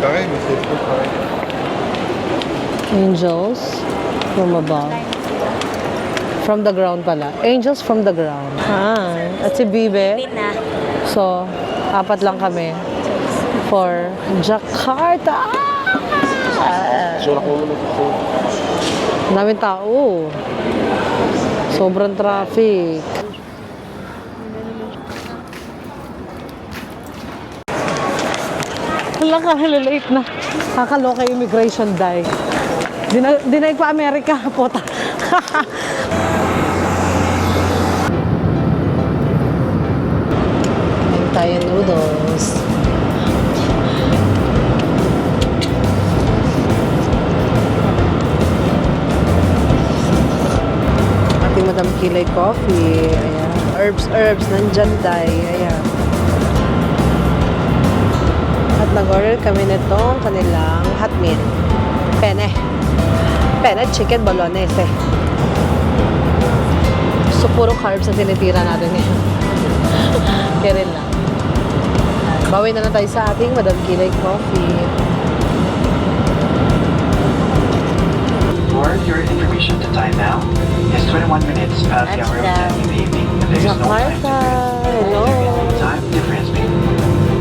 Pareil, mais c'est tout pareil. Angels from above. From the ground pala. Angels from the ground. At si Bibe. So, apat lang kami for Jakarta. Ang daming tao. Sobrang traffic. Wala ka, late na. Kakaloka immigration die. Dinaig pa Amerika, pota. Ayun tayo noodles. Ating Madam Kilay coffee. Ayan. Herbs, nandyan day. Ayan. At nag-order kami nitong kanilang hot meal. Penne chicken bolognese. So, puro carbs na tinitira natin yan. Kaya rin lang. Bawi na tayo sa ating Madam Kilay coffee. For your information, the time now is 21 minutes past the hour of 10 in the evening. There is no time difference. Hello. Time difference.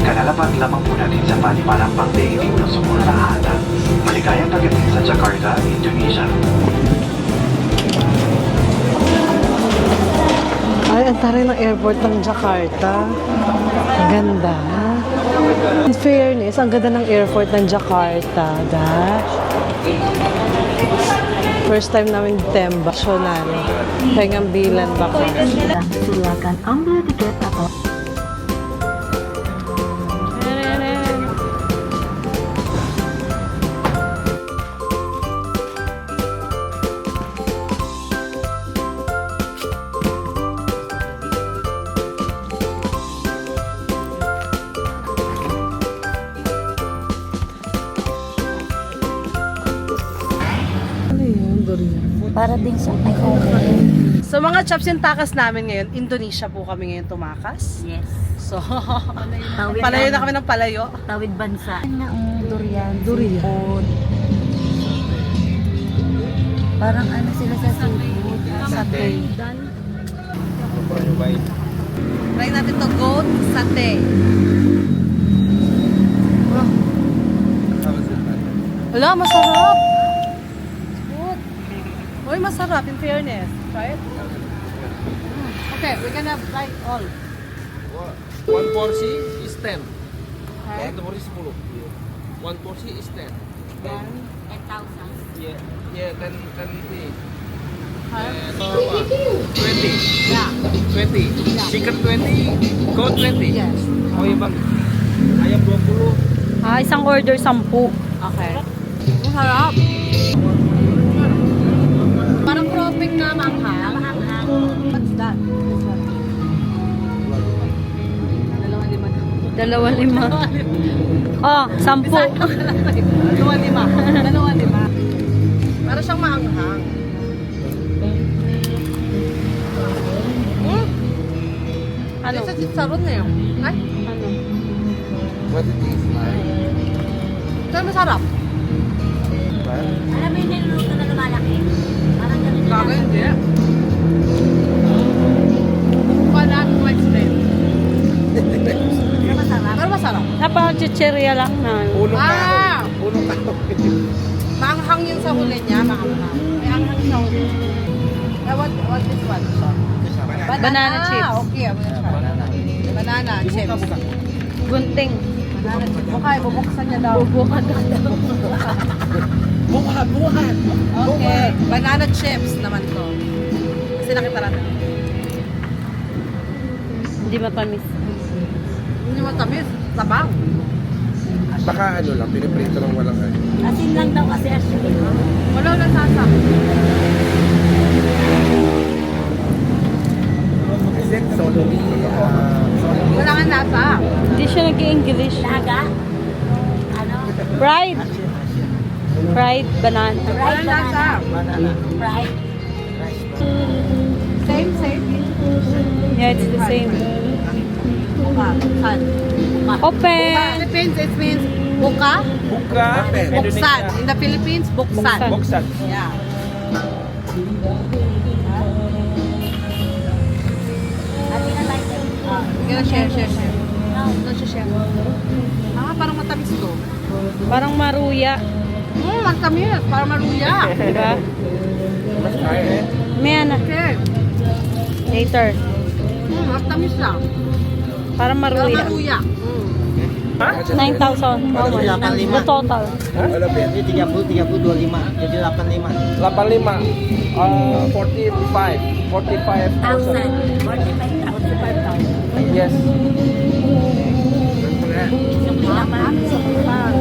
Kalalapag lamang po natin sa palimanang pang-dating ng sumulahatan. Maligayang pagdating sa Jakarta, Indonesia. Ay, ang taray ng airport ng Jakarta. Ang ganda. In fairness, ang ganda ng airport ng Jakarta. First time namin Temba. Sionan. Pengang bilan ba ko? Silakan ambil tiket atau para din sa So mga chops yung takas namin ngayon, Indonesia po kami ngayon tumakas. Yes. So, Tawid palayo na kami ng palayo. Tawid bansa. Durian. Durian. Seafood. Parang ano sila sa seafood. Satay. Try natin to goat satay. Wala, masarap. Good. Uy, masarap in fairness. Try it. Okay, we can have try all. One porsi is 10. Okay. Satu porsi 10. One porsi is 10. Then, 10,000. Yeah, 10 tea. okay. And 20. Yeah. 20. Yeah. Chicken 20. Goat 20. Yes. Oh iya bang. Ayam 20. Isang order 10. Okay. Ang sarap. Parang cropping na manghang. What's that? Dalawa lima. Oh, 10. Dalawa lima. Para siyang maanghang. Ano? Sa chicharon na yun. Ay? Ano? What it is, man? Ito masarap. Alam mo yung niluluto na lumalaki? Parang ganun na Bagay hindi. Wala akong explain. Pero masarap. Pero masarap. Napaka-chicheria lang na. Punong Ah! kahoy. Punong kahoy. Maanghang yun sa huli niya. Maanghang. May anghang sa huli. What is one? Banana chips. Okay, I'm gonna try. Banana chips. Gunting. Banana chips. Okay, bubuksan niya daw. Bubukan daw. Bukan. Okay, banana chips naman to. Kasi nakita natin. Hindi matamis. Hindi mo tamis. Tabang. Baka ano lang, piniprito lang walang ano. Asin lang daw kasi asin. Wala lang sasa. Is it solely, Wala nga nasa. Hindi siya nag-English. Laga? Ano? Fried. Fried banana. Wala nasa. Fried. Same. Yeah, it's the same. Saan? Open. Philippines, it means Buka? Buka, Buksan. In the Philippines, buksan. Boksan. Yeah. Ate na tayo. Kaya share. Ito siya share. Parang matamis to. Parang maruya. Matamis. Parang maruya. Diba? Mas kaya eh. May anak. Okay. Later. Matamis siya. Parang Parang maruya. maruya. 9,000. How much? The total. Wala ba yan? Jadi 30, 25. Jadi 85. 85. 45,000. 45,000. Yes.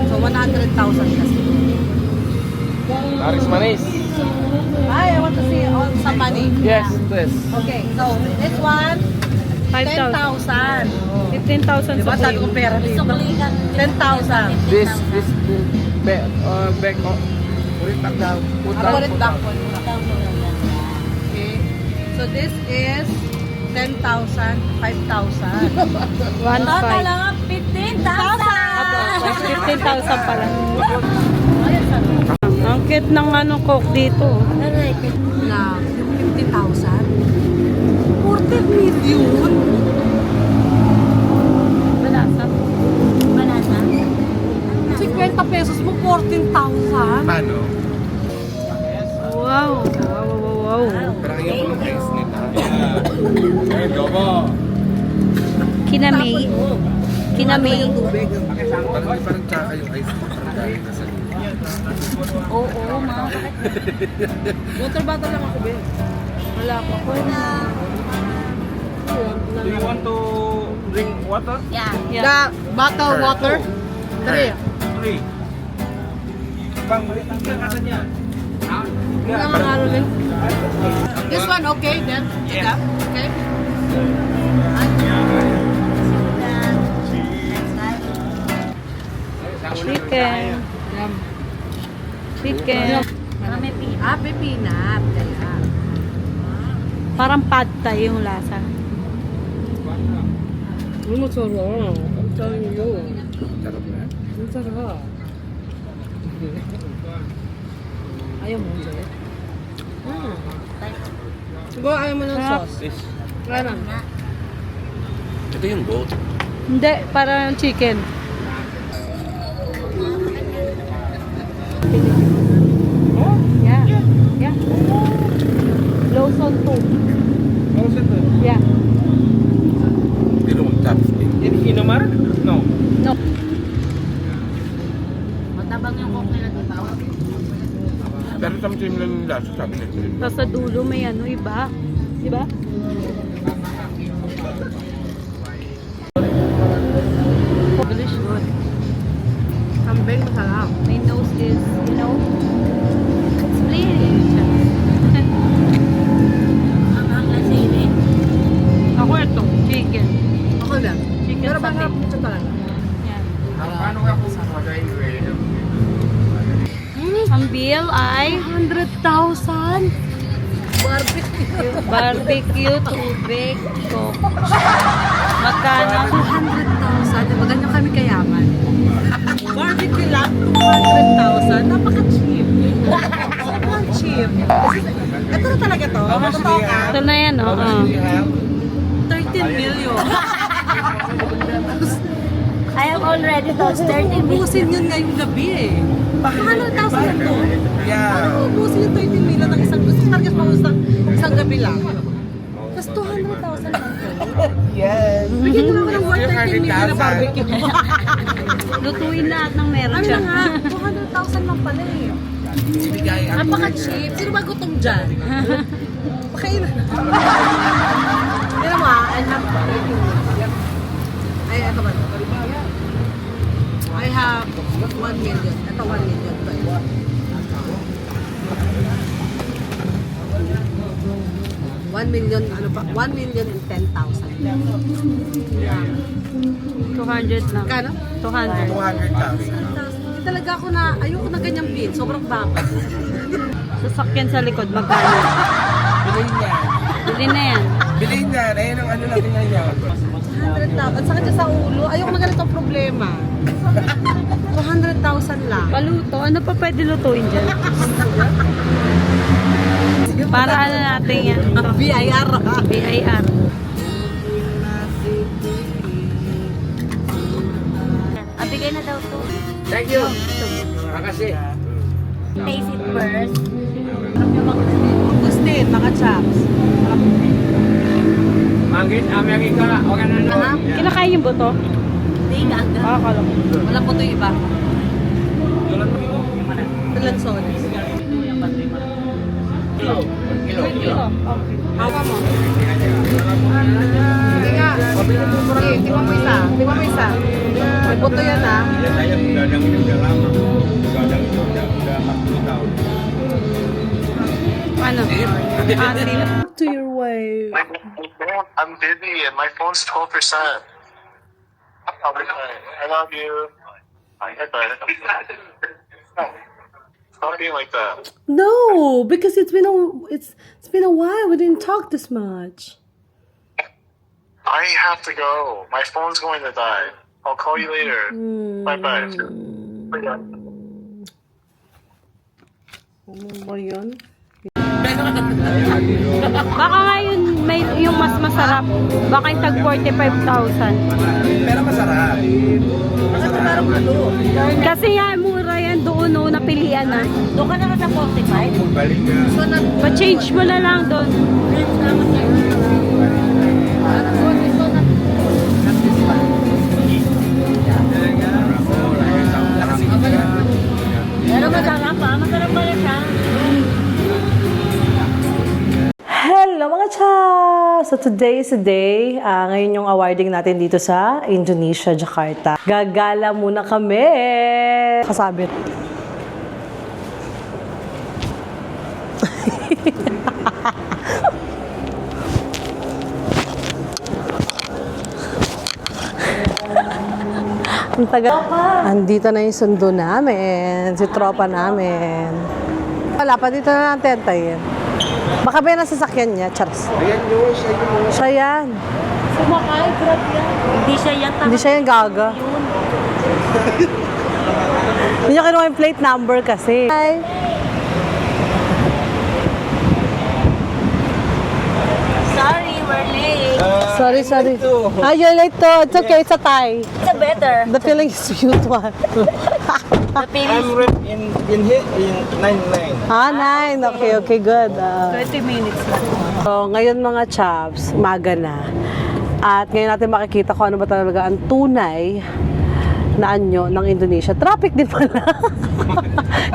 So, 100,000 kasi. Paris Manis. I want to see all some money. Yes, this. Okay, so this one, 5,000. 10,000. 15,000 Diba? sa Sabi ko kuya. pera dito. 10,000. This back ulit daw. Ako ulit back po. Okay. So this is 10,000, 5,000. 1,500. 15,000 pala. Ang cute ng coke dito. Na 50,000. 40 million? Banasa. 50 pesos mo, 14,000. Paano? Wow. Wow. Parang yung mga ice nito. Ayun, gobo. Kinamay. Kinamay. Yung tubig. Parang tsaka yung ice nito. Parang galing na sa Oo, mga Water bottle lang ako, Ben. wala pa ko. Do you want to drink water? Yeah. The bottle water. 3. 3. Bang, balik ang kakasan niya. This one okay then? Yeah. Okay. Chicken. Chicken. Pipinat. Kaya. Parang pad thai yung lasa. Masarap. I'm telling you. Sarap na. Masarap. Ayaw mo, Joy? Siguro ayaw mo ng sauce. This. Ano? Ito yung goat. Hindi, parang chicken. Yeah. Yeah. Lawson too. Ano sa ito? Yeah. Hindi naman chopstick. Inumar? No. No. Matabang yung coke nila, di ba? Pero tamsin lang yung lasa chopstick. Tapos sa dulo may iba. Diba? English good. Kambing masarap. My nose is, it's bleeding. Ako ito, chicken. Ako lang. Chicken Pero satay. masarap ito talaga. Yan. Paano nga kung magay Ang bill ay 100,000? Barbecue. barbecue, tubig, coke. Magkano? 200,000. Diba ganyan kami kayaman? Barbecue lang, 200,000. Napaka-cheap. Sobrang cheap. Ito na talaga to. Totoo ka. Ito na yan, oh. 13 million. I have already lost 30 Ubusin yun ngayong gabi eh. 100,000 lang to. Yeah. Ano ubusin yung 13 million ng isang gusto target pa isang gabi lang. Tapos 200,000 lang to. Yes. Bigyan ko naman ng worth 13 million na barbecue. Lutuin lahat ng meron Ano siya. na nga, 200,000 lang pala eh. Ibigay ang Napaka-cheap. Sino ba gutom dyan? Pakain na. Pero mo I have... Ay, ito ba? I have 1 million. Ito 1 million. Ito, ito. 1 million, ano pa? 1 million and 10,000. 200 lang. Kano? 200. 200,000. Hindi talaga ako na, ayoko na ganyang bill. Sobrang baba. Sasakyan sa likod, magkano? Bilhin niya. Bili na yan. Bilhin niya. Ayun ang ano natin ngayon. 100,000. At sakit siya sa ulo. Ayoko na ganito ang problema. 200,000 5,000 lang. Paluto. Ano pa pwede lutuin dyan? Para ano natin yan? VIR. BIR. Bigay na daw to. Thank you. Kasi. Taste it first. Gusto mga chaps. Kinakain yung buto? Hindi, gaga. Akala ko. Walang po ito yung iba. Ilan sodas? Hawa mo. Hindi nga. Tingnan mo isa. Tingnan mo isa. May buto yan ha. Ano? Asin. To your way. I'm busy and my phone's 12%. I love you. Stop being like that. No, because it's been a while. We didn't talk this much. I have to go. My phone's going to die. I'll call you later. Bye bye. Ano ba yun? Baka ngayon may yung mas masarap. Baka yung tag 45,000. Pero masarap. Kasi nga mura yan doon no, napilian na. Doon ka naman sa 45. Balik ka. Pa-change mo na lang doon. Pero masarap pa. Masarap pala siya. Hello mga chaps! So today is the day. Ngayon yung awarding natin dito sa Indonesia, Jakarta. Gagala muna kami! Kasabit. Ang tagal. Andito na yung sundo namin. Si tropa namin. Wala pa, dito na natin tayo. Baka ba yan ang sasakyan niya? Charas. Ayan yun, siya yun. Siya yan. Sumakay, grab yan. Hindi siya yan. Hindi siya yung gaga. Hindi niya kinuha yung plate number kasi. Hi. Sorry, we're late. Sorry. You're late to. It's okay, it's a tie. It's a better. The feeling is mutual. The feeling. rep in here in 99. 9. Okay, good. 20 minutes lang. So, ngayon mga chaps, umaga na. At ngayon natin makikita kung ano ba talaga ang tunay na anyo ng Indonesia. Traffic din pala.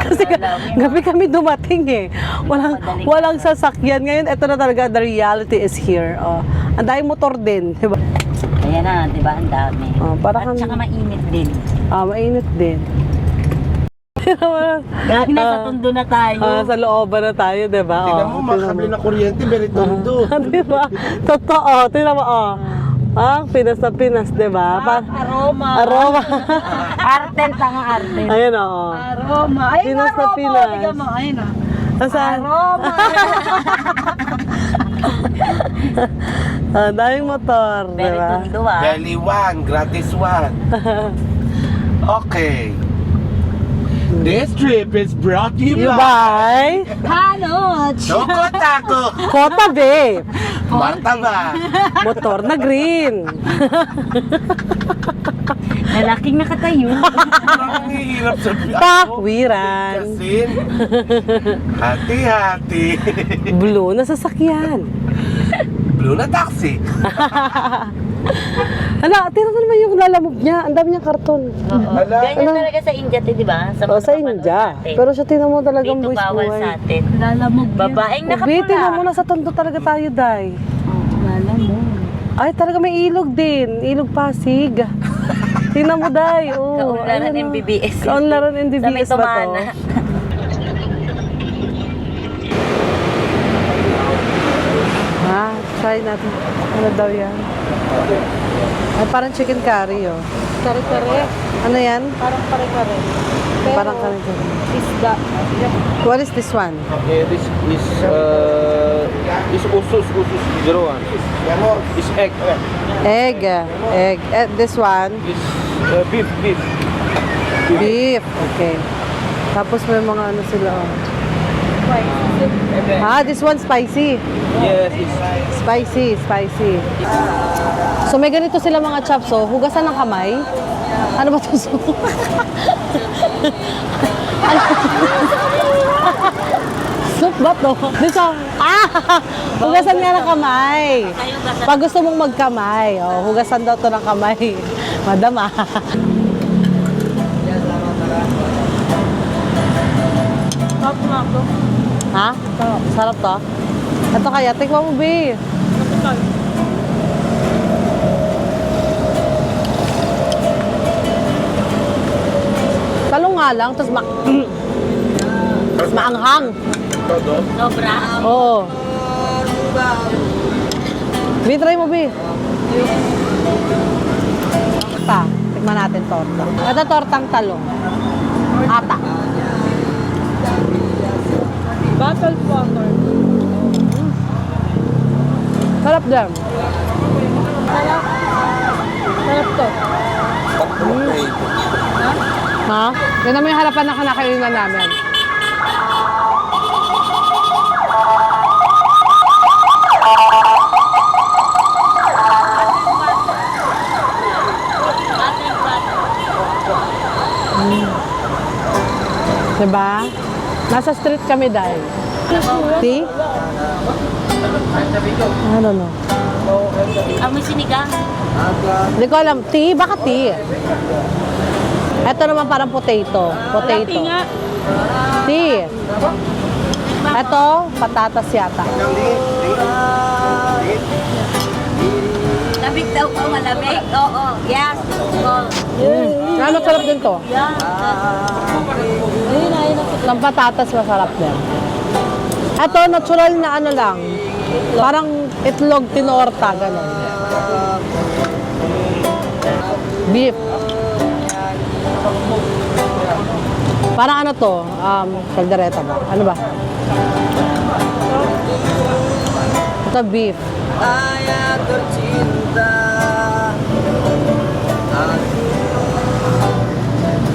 Kasi gabi kami dumating eh. Walang sasakyan. Ngayon, ito na talaga, the reality is here. Oh. Ang daming motor din, di ba? Ayan na, di ba? Ang dami. Oh, para At saka mainit din. mainit din. Grabe na sa tundo na tayo. Sa looban na tayo, di ba? Tingnan mo, makakabli na kuryente, very tondo. Di ba? Totoo. Tingnan mo, Pinas na Pinas, di ba? Aroma. Aroma. Artel, tanga artel. Ayun, oo. Aroma. Ayun, Pinas na aroma. Pinas. Tingnan mo, ayun na. Saan? Aroma. Daming motor, di Very ba? tundo ah. Belly one, gratis one. Okay. This trip is brought to you You by buy? Halo. Choco Taco, Kota, babe. Martaba, Motor na green. Lalaking nakatayo. ang hirap sa Pakwiran. Kasin. Hati-hati. Blue na sasakyan. Blue na taxi. Hala, tingnan mo naman yung lalamog niya. Ang dami niyang karton. Hala. Ganyan talaga sa India, di ba? O, sa India. Pero siya tingnan mo talagang dito buwis bawal sa buhay. atin. Lalamog yun. Babaeng Bitin nakapula. mo na sa tondo talaga tayo, Day. Lalamog. Ay, talaga may ilog din. Ilog Pasig. Tingnan mo, Day. Oh, Kaunlaran ayun, oh. MBBS. Kaunlaran Sa may MBBS ba to? Tumana. Try natin. Ano daw yan? Ay, parang chicken curry, oh. Kare-kare. Ano yan? Parang kare-kare. Parang curry. Isda. What is this one? This is usus jeroan. Is egg. Egg. This one? Is beef. Beef. Okay. Tapos may mga ano sila. This one spicy. Yes, it's Spicy. So may ganito sila mga chops, so hugasan ng kamay. Ano ba ito? Ano? Soup ba to? Dito. Hugasan nga ng kamay. Pag gusto mong magkamay, hugasan daw to ng kamay. Madam Top na ako. Ha? Sarap to? Ito kaya, tikman mo, be. Talong nga lang, tapos maanghang. Sobra. Oo. Be, try mo, be. Tikman natin torta. Ito tortang talong. Ata. Bottled water. Sarap din. Sarap to. Ha? Yan naman yung harapan na kinakainan namin. Diba? Nasa street kami dahil. Tea? I don't know. Amoy sinigang. Hindi ko alam. Tea? Baka tea? Ito naman parang potato. Potato. Tea. Ito, patatas yata. Lamig daw ko, malamig. Oo, yes. Ano, masarap din to. Ang patatas masarap din. Ito, natural na ano lang. Parang itlog tinorta, gano'n. Beef. Parang ano to? Caldereta ba? Ano ba? Ito, beef.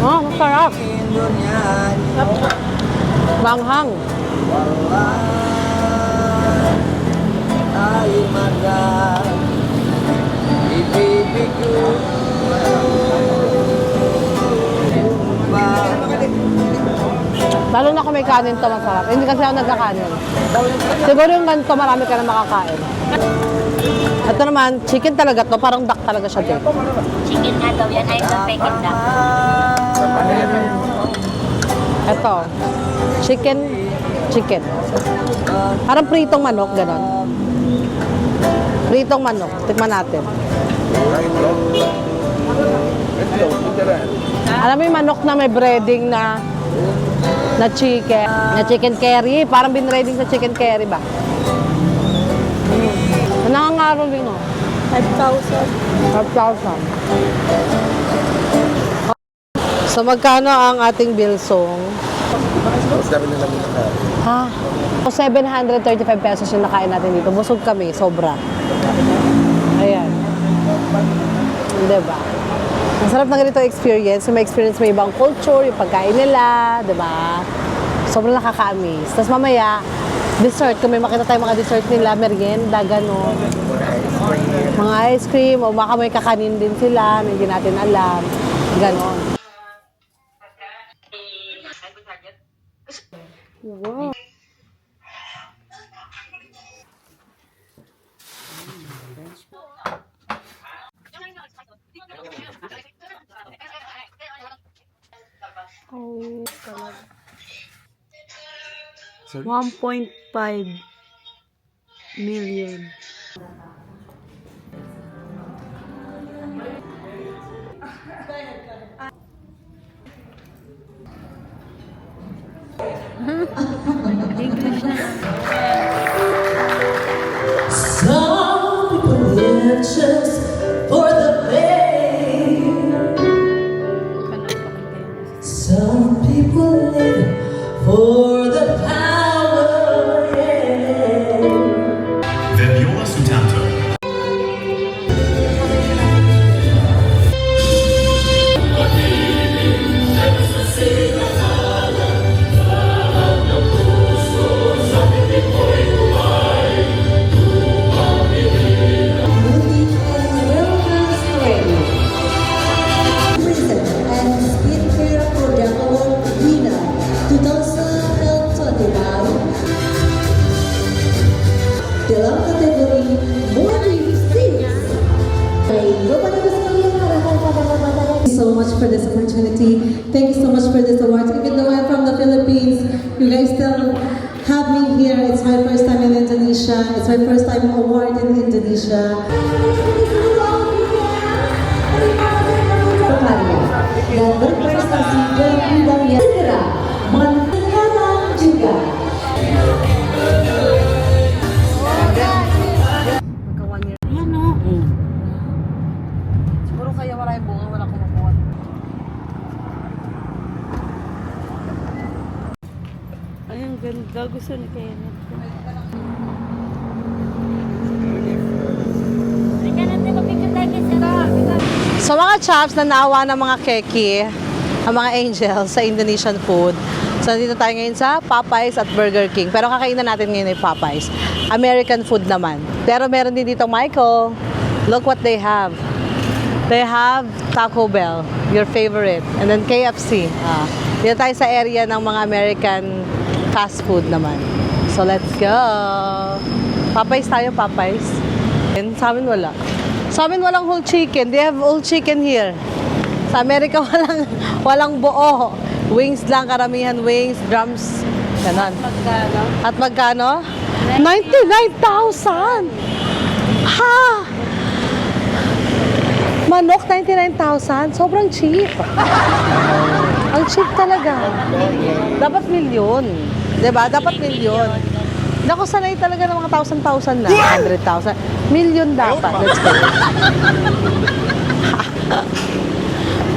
Oh, masarap. Manghang. Lalo na kung may kanin to, masarap. Hindi kasi ako nagkakanin. Siguro yung ganito, marami ka na makakain. Ito naman, chicken talaga to. Parang duck talaga siya din. Chicken nga daw yan. Ay, sa Peking duck. Ito, chicken. Parang pritong manok, gano'n. Pritong manok. Tikman natin. Alam mo yung manok na may breading na chicken curry. Parang binreading sa chicken curry ba? Nangangaro rin, no? 5,000. So, magkano ang ating bilsong? Mas dami na namin nakain. Ha? So, 735 pesos yung nakain natin dito. Busog kami, sobra. Ayan. Diba? Masarap na ganito experience. May experience may ibang culture, yung pagkain nila, diba? Sobrang nakaka-amaze. Tapos mamaya, dessert. Kung may makita tayo mga dessert nila, merienda, gano'n. Mga ice cream, o baka may kakanin din sila, may hindi natin alam. Gano'n. Wow. Oh, talaga. 1.5 million. English na. Some people live just for the fame. Some people live for the power. Yeah. Viola Sutanto. so much for this opportunity. Thank you so much for this award. Even though I'm from the Philippines, you guys still have me here. It's my first time in Indonesia. It's my first time award in Indonesia. Dan berprestasi dalam bidang yang segera menterang juga. Yan o. Siguro kaya maraming bunga, wala kumukuha. Ay, ang ganda. Gusto ni Kenneth. Teka natin mag-picture tayo kay Sarah. So mga chaps na naawa ng mga keki, ang mga angels sa Indonesian food. So nandito tayo ngayon sa Popeyes at Burger King. Pero kakainan natin ngayon ay Popeyes. American food naman. Pero meron din dito, Michael. Look what they have. They have Taco Bell, your favorite. And then KFC. Dito tayo sa area ng mga American fast food naman. So let's go. Popeyes tayo, Popeyes. And sa amin wala. Sa amin walang whole chicken. They have whole chicken here. Sa Amerika walang buo. Wings lang, karamihan wings, drums. Ganon. Magkano? At magkano? 99,000! Ha! Manok, 99,000? Sobrang cheap. Ang cheap talaga. Dapat milyon. Diba? Dapat milyon. Hindi ako sanay talaga ng mga 1,000 na. 100,000. Milyon dapat. Let's go.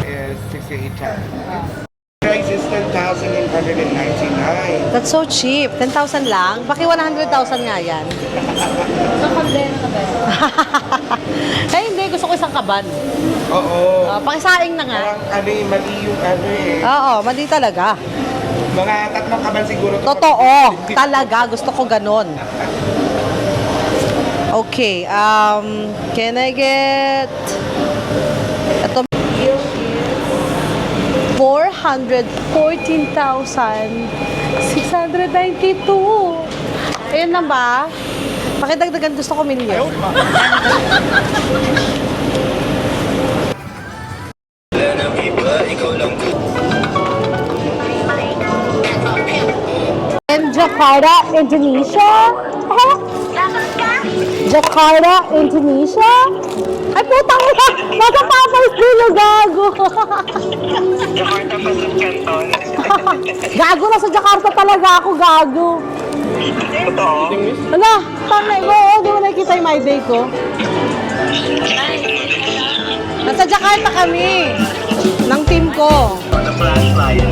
Is 68 times. Price is 10,899. That's so cheap. 10,000 lang? Baki 100,000 nga yan. Isang kaldero na ba yun? Eh hindi, gusto ko isang kaban. Oo. Pakisaing na nga. Parang ano eh, mali yung ano eh. Oo, mali talaga. Mga 3 kaban siguro. Totoo. Talaga, gusto ko ganon. Okay, can I get... Ito, 414,692. Ayun na ba? Pakidagdagan, gusto ko milyon. In Jakarta, Indonesia? Jakarta, Indonesia? Ay, putang ina! Nasa Popeyes dito, gago! Jakarta pa sa Canton. Gago, nasa Jakarta talaga ako, gago. Totoo. Ala, tangay mo, oh, di mo nakikita yung my day ko. Nasa Jakarta kami, ng team ko. Flashlight.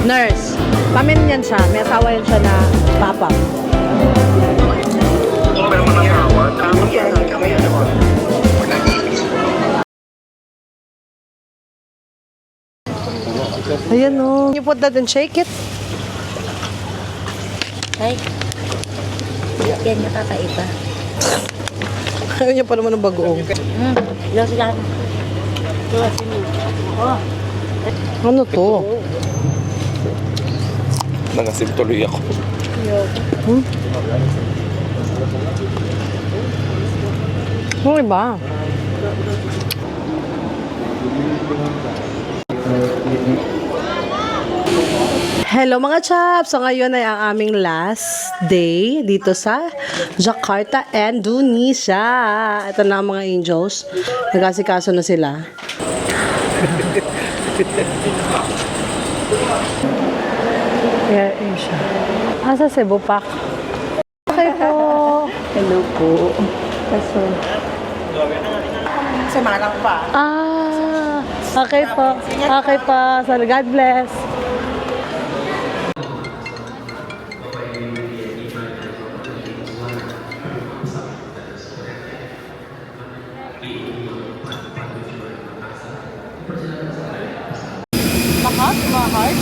Nurse. Pamin yan siya, may asawa yan siya na papa. Ayan o. You put that and shake it. Ay. Yan yung kakaiba. Ayaw niya pa naman ng bagoong. Yung sila. Ano to? Nangasim tuloy ako. Ano ba? Hello mga chaps! So ngayon ay ang aming last day dito sa Jakarta, Indonesia. Ito na ang mga angels. Nagkasikaso na sila. Air Asia. Asa Cebu Park? Okay po. Hello po. Kaso. Semalang pa. Ah, okay po. Okay po. So, God bless. Mahal?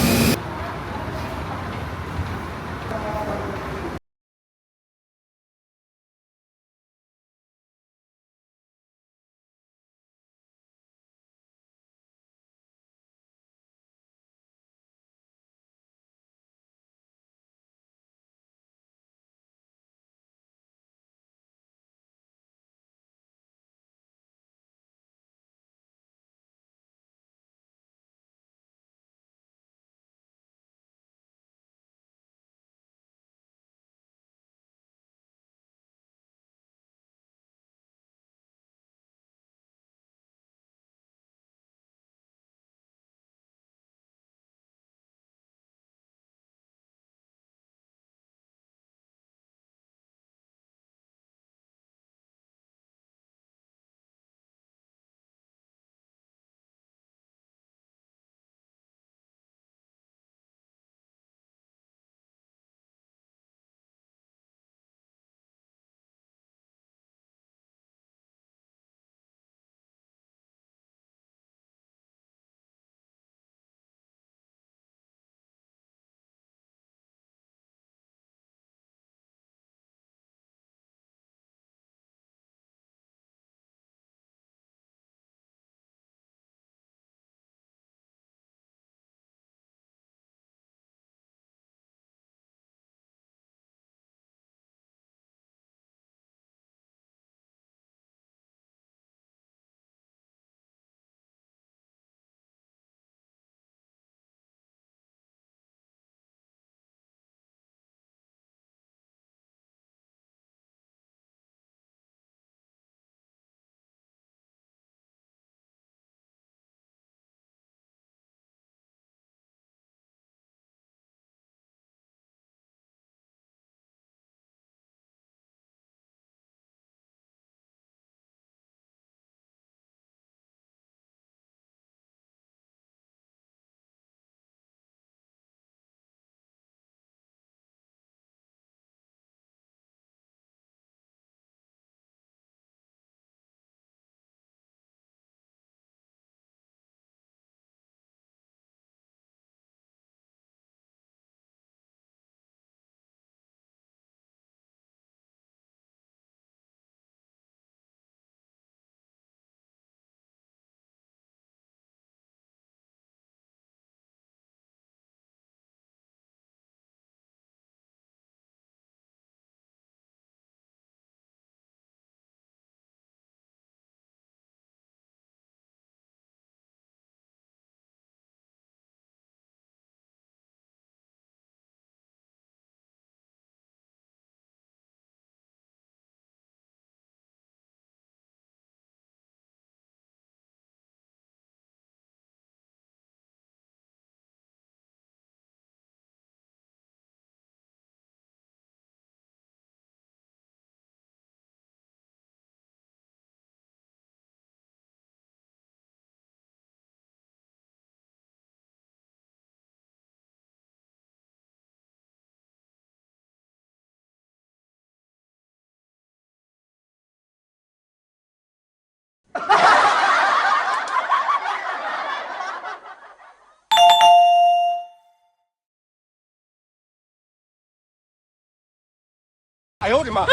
哎呦我的妈！